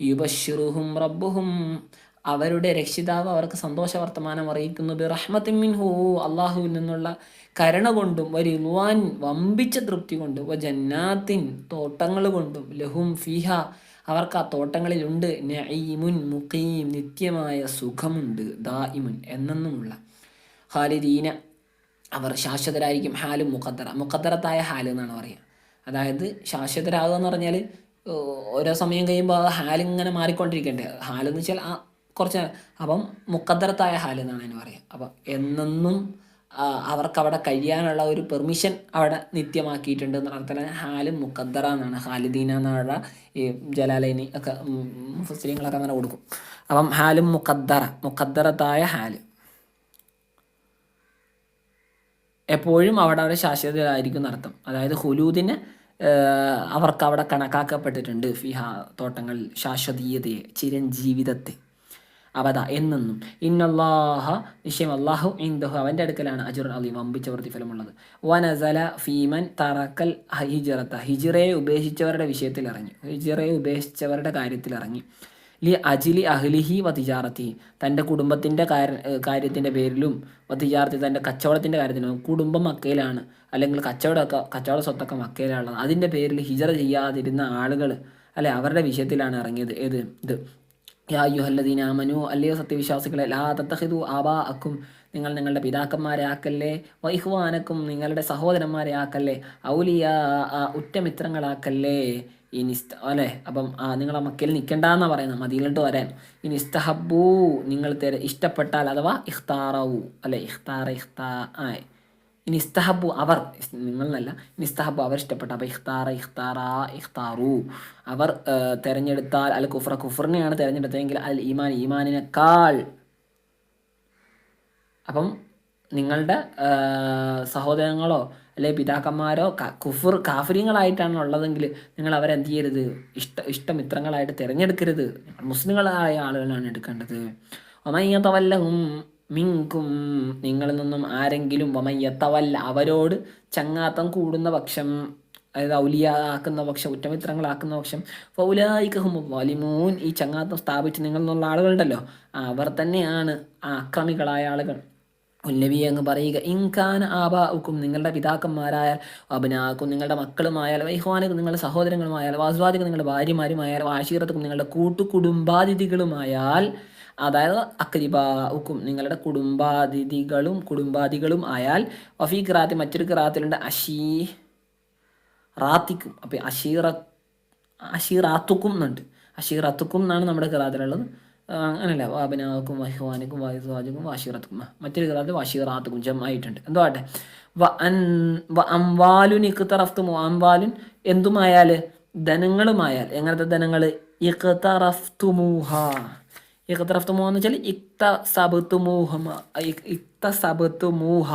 യുബശ്ശിറുഹും റബ്ബുഹും, അവരുടെ രക്ഷിതാവ് അവർക്ക് സന്തോഷ വർത്തമാനം അറിയിക്കുന്നു. ബിറഹ്മത്തിൻ മിൻഹു, അള്ളാഹുവിൽ നിന്നുള്ള കരുണ കൊണ്ടും, വരിളുവാൻ വമ്പിച്ച തൃപ്തി കൊണ്ടും, ജന്നാത്തിൻ തോട്ടങ്ങൾ കൊണ്ടും, ലഹും ഫീഹ അവർക്ക് ആ തോട്ടങ്ങളിലുണ്ട്, നഈമുൻ മുഖീം നിത്യമായ സുഖമുണ്ട്, ദായിമുൻ എന്നെന്നുമുള്ള, ഖാലിദീന അവർ ശാശ്വതരായിരിക്കും. ഹാലും മുഖദ്ദറ, മുഖദ്ദറത്തായ ഹാല് എന്നാണ് പറയുക. അതായത് ശാശ്വതരാകുക എന്ന് പറഞ്ഞാൽ ഓരോ സമയം കഴിയുമ്പോൾ ആ ഹാലിങ്ങനെ മാറിക്കൊണ്ടിരിക്കണ്ടേ. ഹാലെന്ന് വെച്ചാൽ ആ കുറച്ച്, അപ്പം മുഖദ്ദറത്തായ ഹാൽ എന്നാണ് അതിന് പറയുക. അപ്പം എന്നെന്നും അവർക്കവിടെ കഴിയാനുള്ള ഒരു പെർമിഷൻ അവിടെ നിത്യമാക്കിയിട്ടുണ്ട് എന്ന് പറഞ്ഞാൽ ഹാലും മുഖദ്ദറ എന്നാണ്. ഖാലിദീന എന്നുള്ള ഈ ജലാലൈനി ഒക്കെ മുഫസ്സിരീങ്ങളൊക്കെ അങ്ങനെ കൊടുക്കും. അപ്പം ഹാലും മുഖദ്ദറ, മുഖദ്ദറത്തായ ഹാല്, എപ്പോഴും അവിടെ ശാശ്വതരായിരിക്കും എന്നർത്ഥം. അതായത് ഹുലൂദിനെ അവർക്ക് അവിടെ കണക്കാക്കപ്പെട്ടിട്ടുണ്ട്. ഫിഹ തോട്ടങ്ങളിൽ ശാശ്വതീയതയെ, ചിരഞ്ജീവിതത്തെ, അവത എന്നെന്നും. ഇന്നല്ലാഹ നിശ്ചയം അള്ളാഹു ഇൻദഹു അവൻ്റെ അടുക്കലാണ് അജ്റുൻ അളീം വമ്പിച്ച പ്രതിഫലമുള്ളത്. വനസല ഫീമൻ തറക്കൽ ഹിജ്റത ഹിജ്റയെ ഉപേക്ഷിച്ചവരുടെ വിഷയത്തിൽ ഇറങ്ങി, ഹിജ്റയെ ഉപേക്ഷിച്ചവരുടെ കാര്യത്തിൽ ഇറങ്ങി. ലി അജിലി അഹ്ലിഹി വ തിജാറത്തി, തൻ്റെ കുടുംബത്തിൻ്റെ കാര്യത്തിൻ്റെ പേരിലും, വ തിജാറത്തി തൻ്റെ കച്ചവടത്തിൻ്റെ കാര്യത്തിലും. കുടുംബം മക്കയിലാണ്, അല്ലെങ്കിൽ കച്ചവട സ്വത്തൊക്കെ മക്കയിലാണുള്ളത്. അതിൻ്റെ പേരിൽ ഹിജറ ചെയ്യാതിരുന്ന ആളുകൾ അല്ലെ, അവരുടെ വിഷയത്തിലാണ് ഇറങ്ങിയത്. ഇത് യാ അയ്യുഹല്ലദീന ആമനു, അല്ലയോ സത്യവിശ്വാസികളെ, ലാ തത്തഖിദു ആബാഅക്കും, നിങ്ങൾ നിങ്ങളുടെ പിതാക്കന്മാരെ ആക്കല്ലേ, വൈഹ്വാനക്കും നിങ്ങളുടെ സഹോദരന്മാരെ ആക്കല്ലേ, ഔലിയാ ഉറ്റമിത്രങ്ങളാക്കല്ലേ, അല്ലേ. അപ്പം നിങ്ങൾ ആ മക്കയിൽ നിൽക്കണ്ടെന്നാണ് പറയുന്നത്, മദീനോട്ട് വരാൻ. ഇസ്തഹബൂ നിങ്ങൾ ഇഷ്ടപ്പെട്ടാൽ, അഥവാ ഇഖ്താറവു അല്ലെ, ഇസ്തഹബു അവർ, നിങ്ങളെന്നല്ല, ഇസ്തഹബു അവർ ഇഷ്ടപ്പെട്ട. അപ്പോൾ ഇഖ്താറു അവർ തിരഞ്ഞെടുത്താൽ, അൽ കുഫ്ര കുഫറിനെയാണ് തിരഞ്ഞെടുത്തതെങ്കിൽ, അൽ ഈമാൻ ഈമാനിനേക്കാൾ. അപ്പം നിങ്ങളുടെ സഹോദരങ്ങളോ അല്ലെ പിതാക്കന്മാരോ കാഫിര്യങ്ങളായിട്ടാണ് ഉള്ളതെങ്കിൽ നിങ്ങൾ അവരെന്ത് ചെയ്യരുത്, ഇഷ്ടമിത്രങ്ങളായിട്ട് തിരഞ്ഞെടുക്കരുത്. മുസ്ലിങ്ങളായ ആളുകളാണ് എടുക്കേണ്ടത്. ഒമയ്യതവല്ലഹും മിങ്കും, നിങ്ങളിൽ നിന്നും ആരെങ്കിലും, വമയ്യത്തവല്ല അവരോട് ചങ്ങാത്തം കൂടുന്ന പക്ഷം, അതായത് ഔലിയ ആക്കുന്ന പക്ഷം, ഉറ്റമിത്രങ്ങളാക്കുന്ന പക്ഷം, ഫൗലായികഹും വാലിമൂൻ, ഈ ചങ്ങാത്തം സ്ഥാപിച്ച് നിങ്ങൾ എന്നുള്ള ആളുകളുണ്ടല്ലോ, അവർ തന്നെയാണ് അക്രമികളായ ആളുകൾ. ഉന്നബി അങ്ങ് പറയുക, ഇൻകാന ആബാഉക്കും നിങ്ങളുടെ പിതാക്കന്മാരായാൽ, അബ്നാഅക്കും നിങ്ങളുടെ മക്കളുമായാൽ, വൈഹ്വാനുക്കും നിങ്ങളുടെ സഹോദരങ്ങളുമായാൽ, വാസ്വാദിക്കും നിങ്ങളുടെ ഭാര്യമാരുമായാൽ, വാശീറത്തുക്കും നിങ്ങളുടെ കൂട്ടുകുടുംബാതിഥികളുമായാൽ, അതായത് അക്രിബാഉക്കും നിങ്ങളുടെ കുടുംബാദികളും ആയാൽ, വഫീ ഖിറാഅത്തി മറ്റൊരു ഖിറാഅത്തിലുണ്ട് റാത്തിക്കും. അപ്പം അഷീറാത്തുക്കും എന്നുണ്ട്, അഷീറത്തുക്കും എന്നാണ് നമ്മുടെ ഖിറാഅത്തിലുള്ളത്. അങ്ങനല്ല, വാബനാക്കും വഹ്വാനിക്കും വായുസ്വാജുക്കും വാഷീറത്തുക്കും, മറ്റൊരു ഖിറാഅത്തിൽ വാഷീറാത്തുക്കും ജമായിട്ടുണ്ട്. എന്തോ ആട്ടെ. അംവാലുൻ ഇഖ്തറഫ്തുമു, അംവാലുൻ എന്തുമായാൽ, ധനങ്ങളുമായാൽ. എങ്ങനത്തെ ധനങ്ങൾ? ഇഖ്തറഫ്തുമൂഹ എന്ന് വെച്ചാൽ ഇക്തസബത്തുമൂഹ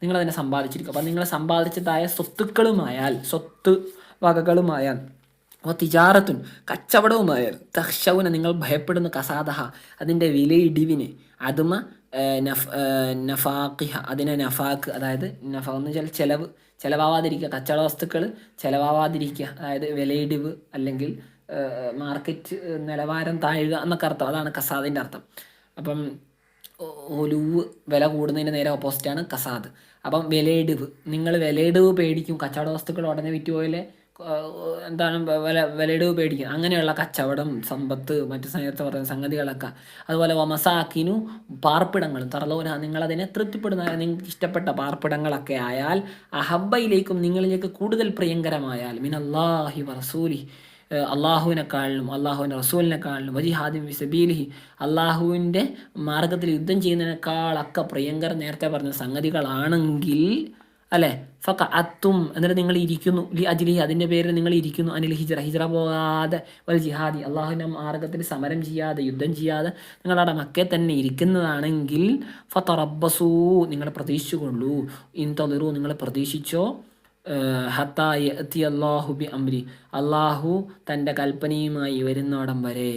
നിങ്ങളതിനെ സമ്പാദിച്ചിരിക്കും. അപ്പം നിങ്ങൾ സമ്പാദിച്ചതായ സ്വത്തുക്കളുമായാൽ, സ്വത്ത് വകകളുമായാൽ, തിജാറത്തുൻ കച്ചവടവുമായാൽ, തഖ്ശൗന നിങ്ങൾ ഭയപ്പെടുന്ന, കസാദഹ അതിൻ്റെ വിലയിടിവിന്, അതുമ നഫാഖിഹ അതിനെ നഫാക്ക്, അതായത് നഫ എന്ന് വെച്ചാൽ ചിലവാവാതിരിക്കുക, കച്ചവട വസ്തുക്കൾ ചിലവാവാതിരിക്കുക, അതായത് വിലയിടിവ് അല്ലെങ്കിൽ മാർക്കറ്റ് നിലവാരം താഴുക എന്നൊക്കെ അർത്ഥം. അതാണ് കസാദിൻ്റെ അർത്ഥം. അപ്പം ഒലുവ് വില കൂടുന്നതിന് നേരെ ഓപ്പോസിറ്റാണ് കസാദ്. അപ്പം വിലയിടിവ്, നിങ്ങൾ വിലയിടിവ് പേടിക്കും, കച്ചവട വസ്തുക്കൾ ഉടനെ വിറ്റുപോയാലേ എന്താണ് വിലയിടിവ് പേടിക്കും. അങ്ങനെയുള്ള കച്ചവടം, സമ്പത്ത്, മറ്റു നേരത്തെ പറയുന്ന സംഗതികളൊക്കെ. അതുപോലെ വമസാക്കിനു പാർപ്പിടങ്ങളും, തറലോന നിങ്ങളതിനെ തൃപ്തിപ്പെടുന്ന, നിങ്ങൾക്ക് ഇഷ്ടപ്പെട്ട പാർപ്പിടങ്ങളൊക്കെ ആയാൽ, അഹബ്ബയിലേക്കും നിങ്ങളിലേക്ക് കൂടുതൽ പ്രിയങ്കരമായാൽ, മിനല്ലാഹി വറസൂലി അള്ളാഹുവിനെക്കാളിലും അള്ളാഹുവിൻ്റെ റസൂലിനെക്കാളിലും, വജിഹാദിൻ ഫി സബീലിഹി അള്ളാഹുവിൻ്റെ മാർഗത്തിൽ യുദ്ധം ചെയ്യുന്നതിനേക്കാളൊക്കെ പ്രിയങ്കര നേരത്തെ പറഞ്ഞ സംഗതികളാണെങ്കിൽ, അല്ലേ, ഫഖഅത്തും എന്നിട്ട് നിങ്ങൾ ഇരിക്കുന്നു, ലി അജ്ലി അതിൻ്റെ പേരിൽ നിങ്ങൾ ഇരിക്കുന്നു, അനിൽ ഹിജ്റ പോകാതെ, വൽ ജിഹാദി അള്ളാഹുവിൻ്റെ മാർഗത്തിൽ സമരം ചെയ്യാതെ, യുദ്ധം ചെയ്യാതെ നിങ്ങളവിടെ മക്കയിൽ തന്നെ ഇരിക്കുന്നതാണെങ്കിൽ, ഫതറബ്ബസൂ നിങ്ങൾ പ്രതീക്ഷിച്ചുകൊള്ളൂ, ഇൻതളിറു നിങ്ങൾ പ്രതീക്ഷിച്ചോ, ഹത്താ യഅതി അല്ലാഹു ബി അംരി അള്ളാഹു തൻ്റെ കൽപ്പനയുമായി വരുന്നോടം വരെ.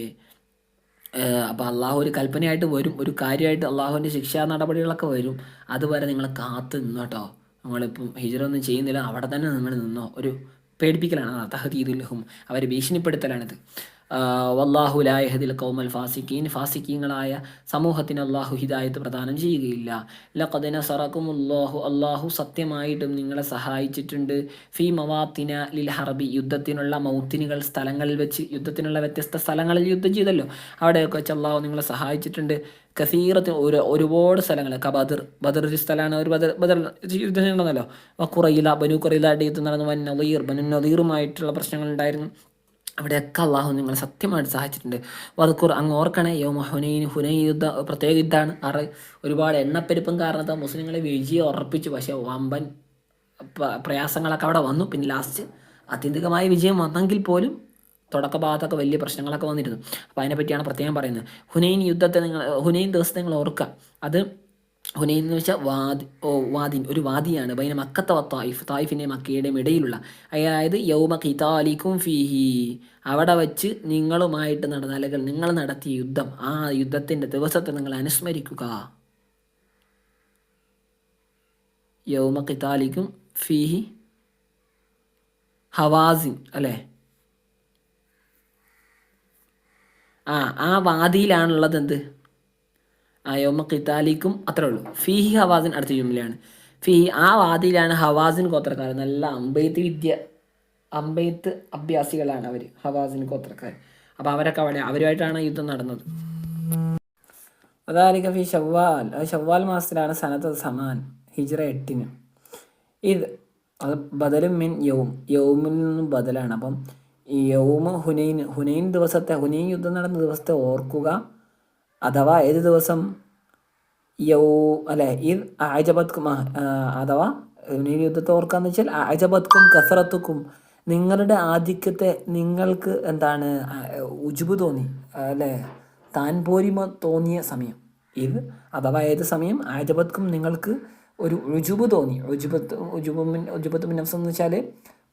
അപ്പോൾ അള്ളാഹു ഒരു കൽപ്പനയായിട്ട് വരും, ഒരു കാര്യമായിട്ട് അള്ളാഹുവിൻ്റെ ശിക്ഷാ നടപടികളൊക്കെ വരും. അതുവരെ നിങ്ങൾ കാത്തു നിന്നോ കേട്ടോ. നമ്മളിപ്പം ഹിജ്റ ഒന്നും ചെയ്യുന്നില്ല, അവിടെ തന്നെ നിങ്ങൾ നിന്നോ. ഒരു പേടിപ്പിക്കലാണ്, തഹദീദുൽ ലഹും അവരെ ഭീഷണിപ്പെടുത്തലാണിത്. വല്ലാഹു ലാ യഹ്ദിൽ ഖൗമൽ ഫാസിഖീൻ, ഫാസിഖീങ്ങളായ സമൂഹത്തിന് അള്ളാഹു ഹിദായത്ത് പ്രദാനം ചെയ്യുകയില്ല. ലഖദ് നസറകുമുല്ലാഹു, അള്ളാഹു സത്യമായിട്ടും നിങ്ങളെ സഹായിച്ചിട്ടുണ്ട്. ഫീ മവാത്തിന ലിൽ ഹർബി, യുദ്ധത്തിനുള്ള മൗത്തിനുകൾ, സ്ഥലങ്ങളിൽ വെച്ച്, യുദ്ധത്തിനുള്ള വ്യത്യസ്ത സ്ഥലങ്ങളിൽ യുദ്ധം ചെയ്തല്ലോ, അവിടെയൊക്കെ വെച്ച് അള്ളാഹു നിങ്ങളെ സഹായിച്ചിട്ടുണ്ട്. കസീറത്തിന് ഒരുപാട് സ്ഥലങ്ങൾ, ബദർ ഒരു സ്ഥലമാണ്, ഒരു ബദർ യുദ്ധം ചെയ്യണമെന്നല്ലോ. കുറയില, ബനു കുറയിലായിട്ട് യുദ്ധം നടന്നു. ബനു നദീറുമായിട്ടുള്ള പ്രശ്നങ്ങൾ ഉണ്ടായിരുന്നു. അവിടെയൊക്കെ അള്ളാഹു നിങ്ങളെ സത്യമായിട്ട് സഹായിച്ചിട്ടുണ്ട്. വദ്കുർ, അങ്ങ് ഓർക്കണേ, യൗമ ഹുനൈൻ, ഹുനൈൻ യുദ്ധം പ്രത്യേക യുദ്ധമാണ്. ഒരുപാട് എണ്ണപ്പെരുപ്പം കാരണത്താൽ മുസ്ലിങ്ങളെ വിജയം ഉറപ്പിച്ചു. പക്ഷേ വമ്പൻ പ്രയാസങ്ങളൊക്കെ അവിടെ വന്നു. പിന്നെ ലാസ്റ്റ് ആത്യന്തികമായ വിജയം വന്നെങ്കിൽ പോലും തുടക്ക ഭാഗത്തൊക്കെ വലിയ പ്രശ്നങ്ങളൊക്കെ വന്നിരുന്നു. അപ്പോൾ അതിനെപ്പറ്റിയാണ് പ്രത്യേകം പറയുന്നത്. ഹുനൈൻ ദിവസത്തെ നിങ്ങൾ ഓർക്കുക. അത് ഹുനൈൻ എന്ന് വെച്ചാൽ വാദിൻ, ഒരു വാദിയാണ്. ബൈന മക്കത്ത തായിഫ്, തായിഫിൻ്റെയും മക്കയുടെയും ഇടയിലുള്ള, അതായത് യൗമ ഖിതാലിക്കും ഫീഹി, അവിടെ വച്ച് നിങ്ങളുമായിട്ട് നടന്ന, അല്ലെങ്കിൽ നിങ്ങൾ നടത്തിയ യുദ്ധം, ആ യുദ്ധത്തിൻ്റെ ദിവസത്തെ നിങ്ങൾ അനുസ്മരിക്കുക. യൗമ ഖിതാലിക്കും ഫീഹി ഹവാസിൻ അല്ലേ, ആ വാദിയിലാണുള്ളത്. എന്ത്? യൗമ ഖിതാലിക്കും, അത്രേ ഉള്ളൂ. ഫീഹി ഹവാസിൻ അടുത്ത ജുംലയാണ്. ഫീഹി, ആ വാദിയിലാണ് ഹവാസിൻ ഗോത്രക്കാർ. നല്ല അമ്പെയ്ത്ത് അഭ്യാസികളാണ് അവർ, ഹവാസിൻ ഗോത്രക്കാർ. അപ്പോൾ അവരൊക്കെ അവരുമായിട്ടാണ് യുദ്ധം നടന്നത്. അതായിരിക്കും ഫി ഷവ്വാൽ, ഷവ്വാൽ മാസത്തിലാണ് സനത്ത് സമാൻ, ഹിജ്റ 8. ഇത് അത് ബദലും മിൻ യൗമിൽ നിന്നും ബദലാണ്. അപ്പം ഈ യൗമ് ഹുനൈൻ ദിവസത്തെ, ഹുനൈൻ യുദ്ധം നടന്ന ദിവസത്തെ ഓർക്കുക. അഥവാ ഏത് ദിവസം? ഇത് അഅജബത്കും, അഥവാ ഹുനൈൻ യുദ്ധത്തെ ഓർക്കാന്ന് വെച്ചാൽ അഅജബത്കും കസറത്തുക്കും, നിങ്ങളുടെ ആധിക്യത്തെ നിങ്ങൾക്ക് എന്താണ് ഉജുബ് തോന്നി, അല്ലേ, താൻ പോരിമ തോന്നിയ സമയം. ഇത് അഥവാ ഏത് സമയം? അഅജബത്കും, നിങ്ങൾക്ക് ഒരു ഉജുബ് തോന്നി. ഉജുബത്ത് മിൻ നഫ്സ് എന്ന് വെച്ചാൽ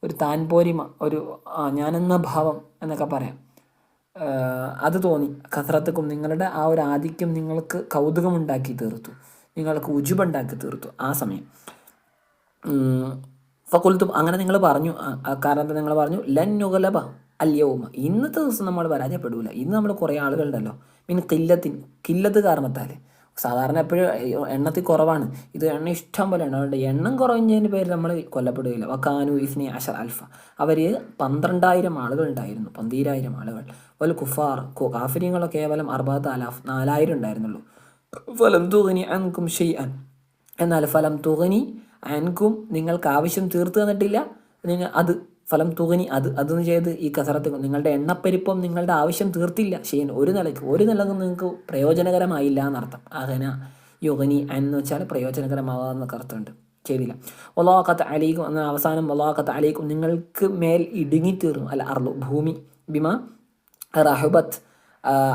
ഒരു താൻ പോരിമ, ഒരു ഞാനെന്ന ഭാവം എന്നൊക്കെ പറയാം. അത് തോന്നി. കസറത്തുക്കും, നിങ്ങളുടെ ആ ഒരു ആധിക്യം നിങ്ങൾക്ക് കൗതുകമുണ്ടാക്കി തീർത്തു, നിങ്ങൾക്ക് ഉജുബുണ്ടാക്കി തീർത്തു ആ സമയം. ഫഖുൽതും, അങ്ങനെ നിങ്ങൾ പറഞ്ഞു. കാരണം നിങ്ങൾ പറഞ്ഞു, ലൻ നുഗ്ലബ അൽയൗമ, ഇന്നത്തെ ദിവസം നമ്മൾ പരാജയപ്പെടൂല. ഇന്ന് നമ്മൾ കുറേ ആളുകളുണ്ടല്ലോ, മിൻ കില്ലത്ത് കാരണത്താൽ. സാധാരണ എപ്പോഴും എണ്ണത്തിൽ കുറവാണ്, ഇത് എണ്ണ ഇഷ്ടം പോലെ ഉണ്ട്. അതുകൊണ്ട് എണ്ണം കുറഞ്ഞതിൻ്റെ പേരിൽ നമ്മൾ കൊല്ലപ്പെടുകയില്ല. വക്കാനു ഇസ്നി അഷർ അൽഫ, അവർ 12,000 ആളുകൾ ഉണ്ടായിരുന്നു, 12,000 ആളുകൾ. വൽ കുഫാർ, കാഫിര്യങ്ങളോ കേവലം 40,000, 4,000 ഉണ്ടായിരുന്നുള്ളൂ. ഫലം തുഗ്നി അൻകും ഷൈഅൻ, എന്നാൽ ഫലം തുഗ്നി അൻകും, നിങ്ങൾക്ക് ആവശ്യം തീർത്തു തന്നിട്ടില്ല. അത് ഫലം തുകനി, അതെന്ന് ചെയ്ത് ഈ കസറത്ത്, നിങ്ങളുടെ എണ്ണപ്പെരുപ്പം നിങ്ങളുടെ ആവശ്യം തീർത്തില്ല. ഷെയ്ൻ, ഒരു നിലക്കും നിങ്ങൾക്ക് പ്രയോജനകരമായില്ല എന്നർത്ഥം. അഹന യുഗനി എന്ന് വെച്ചാൽ പ്രയോജനകരമാകാമെന്നൊക്കെ അർത്ഥമുണ്ട്. ചെയ്തില്ല. വലാഖത്ത് അലൈക്കും എന്ന അവസാനം, വലാഖത്ത് അലൈക്കും, നിങ്ങൾക്ക് മേൽ ഇടുങ്ങിത്തീർന്നു. അല്ല അർളു, ഭൂമി, ബിമ റഹബത്ത്,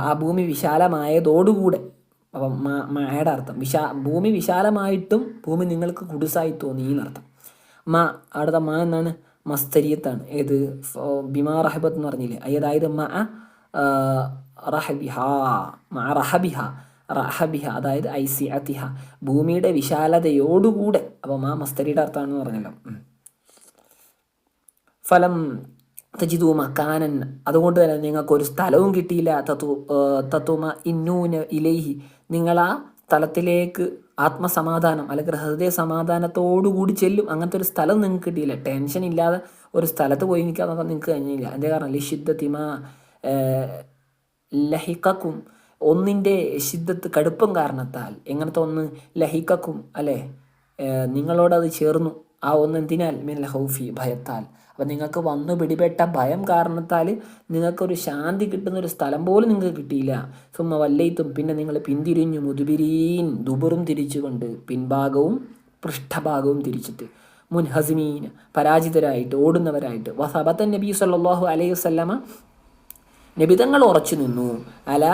ആ ഭൂമി വിശാലമായതോടുകൂടെ. അപ്പം മയുടെ അർത്ഥം ഭൂമി വിശാലമായിട്ടും ഭൂമി നിങ്ങൾക്ക് കുടുസായി തോന്നി എന്നർത്ഥം. അടുത്ത എന്നാണ്? മസ്തരിയത്താണ്. ഏത്? ബിമാ റഹബത്ത് എന്ന് പറഞ്ഞില്ലേ, അതായത് റഹബിഹ, അതായത് ഐസിഅതിഹ, ഭൂമിയുടെ വിശാലതയോടുകൂടെ. അപ്പോൾ മസ്തരിയുടെ അർത്ഥമാണെന്ന് പറഞ്ഞല്ലോ. ഫലം തജിദു മക്കാനൻ, അതുകൊണ്ട് തന്നെ നിങ്ങൾക്കൊരു സ്ഥലവും കിട്ടിയില്ല. തത്തുമ ഇന്നൂന ഇലൈഹി, നിങ്ങൾ ആ സ്ഥലത്തിലേക്ക് ആത്മസമാധാനം അല്ലെങ്കിൽ ഹൃദയ സമാധാനത്തോടുകൂടി ചെല്ലും. അങ്ങനത്തെ ഒരു സ്ഥലം നിങ്ങൾക്ക് കിട്ടിയില്ല. ടെൻഷൻ ഇല്ലാതെ ഒരു സ്ഥലത്ത് പോയി നിൽക്കാൻ നിങ്ങൾക്ക് കഴിഞ്ഞില്ല. എൻ്റെ കാരണം ലിഷിദ്ദത്തിമ ലഹിക്കും, ഒന്നിൻ്റെ ഷിദ്ദത്ത്, കടുപ്പം കാരണത്താൽ. എങ്ങനത്തെ ഒന്ന്? ലഹിക്കും, അല്ലേ, നിങ്ങളോടത് ചേർന്നു. ആ ഒന്ന് എന്തിനാൽ? മിനൽ ഹൗഫി, ഭയത്താൽ. അപ്പം നിങ്ങൾക്ക് വന്നു പിടിപെട്ട ഭയം കാരണത്താൽ നിങ്ങൾക്കൊരു ശാന്തി കിട്ടുന്നൊരു സ്ഥലം പോലും നിങ്ങൾക്ക് കിട്ടിയില്ല. സുമ്മ വല്ലയിത്തും, പിന്നെ നിങ്ങൾ പിന്തിരിഞ്ഞു. മുതുബിരീൻ, ദുബറും തിരിച്ചുകൊണ്ട്, പിൻഭാഗവും പൃഷ്ഠഭാഗവും തിരിച്ചിട്ട്. മുൻഹസിമീൻ, പരാജിതരായിട്ട്, ഓടുന്നവരായിട്ട്. വസബത്തൻ നബി സല്ലല്ലാഹു അലൈഹി വസല്ലമ, നബിതങ്ങൾ ഉറച്ചു നിന്നു. അല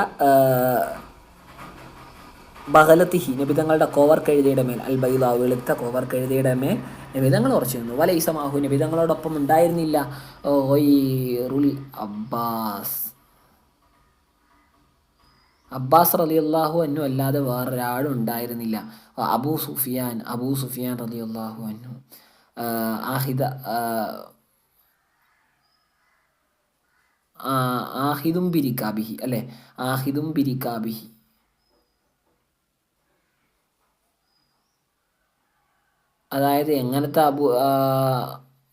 ബഹലത്തിഹി, നബിതങ്ങളുടെ കോവർ കഴുതയുടെ മേൽ. അൽ ബൈദ, വെളുത്ത കോവർ കഴുതയുടെ മേൽ നബിതങ്ങൾ ഉറച്ചു നിന്നു. വലൈസമാഹു, നബിതങ്ങളോടൊപ്പം ഉണ്ടായിരുന്നില്ല അബ്ബാസ് റളിയല്ലാഹു അൻഹു അല്ലാതെ വേറൊരാളും ഉണ്ടായിരുന്നില്ല. അബൂ സുഫിയാൻ റളിയല്ലാഹു അൻഹു, ആഹിദും ബിരിക്കാബിഹി അല്ലേ, ആഹിദും ബിരിക്കാബിഹി. അതായത്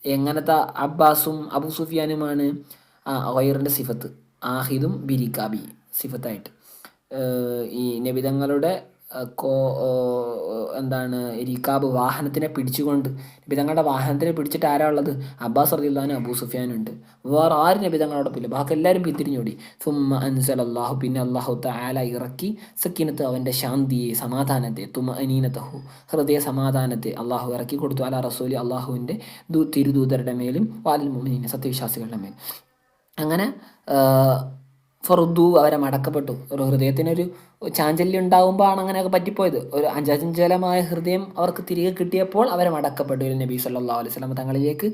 എങ്ങനത്തെ അബ്ബാസും അബു സുഫിയാനുമാണ് ഗൈറിൻ്റെ സിഫത്ത്, ആഹിദും ബിരിക്കാബി സിഫത്തായിട്ട്. ഈ നബിതങ്ങളുടെ എന്താണ് റിക്കാബ് വാഹനത്തിനെ പിടിച്ചുകൊണ്ട്, നബിതങ്ങളുടെ വാഹനത്തിനെ പിടിച്ചിട്ട് ആരാ ഉള്ളത്? അബ്ബാസ് റളിയല്ലാഹു അബൂ സുഫിയാൻ ഉണ്ട്. വേറെ ആരും നബിതങ്ങളോടൊപ്പില്ല, ബാക്കി എല്ലാവരും പിന്തിരിഞ്ഞോടി. സുമ്മ അൻസൽ അള്ളാഹു, പിന്നെ അള്ളാഹു തആല ഇറക്കി സക്കീനത്ത്, അവൻ്റെ ശാന്തിയെ, സമാധാനത്തെ, തുമഅനീനതഹു, ഹൃദയ സമാധാനത്തെ അള്ളാഹു ഇറക്കി കൊടുത്തു. അലാ റസൂലി, അള്ളാഹുവിൻ്റെ തിരുദൂതരുടെ മേലും വാലിൽ മുഅ്മിനീന, സത്യവിശ്വാസികളുടെ മേലും. അങ്ങനെ ഫറുദു, അവരെ മടക്കപ്പെട്ടു. ഒരു ഹൃദയത്തിനൊരു ചാഞ്ചല്യം ഉണ്ടാകുമ്പോഴാണ് അങ്ങനെയൊക്കെ പറ്റിപ്പോയത്. ഒരു അചഞ്ചലമായ ഹൃദയം അവർക്ക് തിരികെ കിട്ടിയപ്പോൾ അവരെ മടക്കപ്പെട്ടു. ഒരു നബി സല്ലല്ലാഹു അലൈഹി വസല്ലം തങ്ങളിലേക്ക്.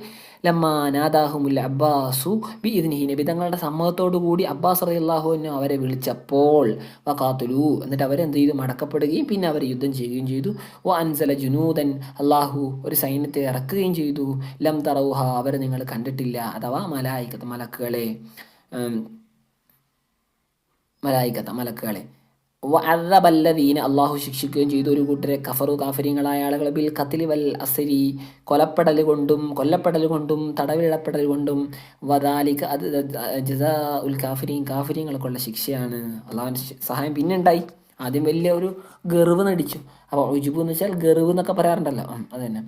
ലമ്മാ നാദാഹുമുൽ അബ്ബാസു ബി ഇദ്നിഹി, നബി തങ്ങളുടെ സമ്മതത്തോടു കൂടി അബ്ബാസ് റളിയല്ലാഹു അൻഹു അവരെ വിളിച്ചപ്പോൾ വഖാതുലു, എന്നിട്ട് അവരെന്ത് ചെയ്തു? മടക്കപ്പെടുകയും പിന്നെ അവർ യുദ്ധം ചെയ്യുകയും ചെയ്തു. വ അൻസല ജുനൂദൻ, അള്ളാഹു ഒരു സൈന്യത്തെ ഇറക്കുകയും ചെയ്തു. ലം തറൗഹ, അവർ നിങ്ങൾ കണ്ടിട്ടില്ല, അഥവാ മലക്കുകളെ, മലക്കുകളെ. വഅദബല്ലദീന, അള്ളാഹു ശിക്ഷിക്കുകയും ചെയ്തു ഒരു കൂട്ടരെ, കഫറു, കാഫര്യങ്ങളായ ആളുകൾ, ബിൽ ഖത്ലി വൽ അസ്രി, കൊല്ലപ്പെടൽ കൊണ്ടും തടവിടപ്പെടൽ കൊണ്ടും. വദാലിക, അത് ജസാഉൽ കാഫിരീൻ, കാഫര്യങ്ങൾക്കുള്ള ശിക്ഷയാണ്. അള്ളാഹുവിൻ്റെ സഹായം പിന്നെ ഉണ്ടായി. ആദ്യം വലിയ ഒരു ഗർവ് നടിച്ചു. അപ്പോൾ ഉജുബ് എന്ന് വെച്ചാൽ ഗർവ് എന്നൊക്കെ പറയാറുണ്ടല്ലോ, അത് തന്നെ.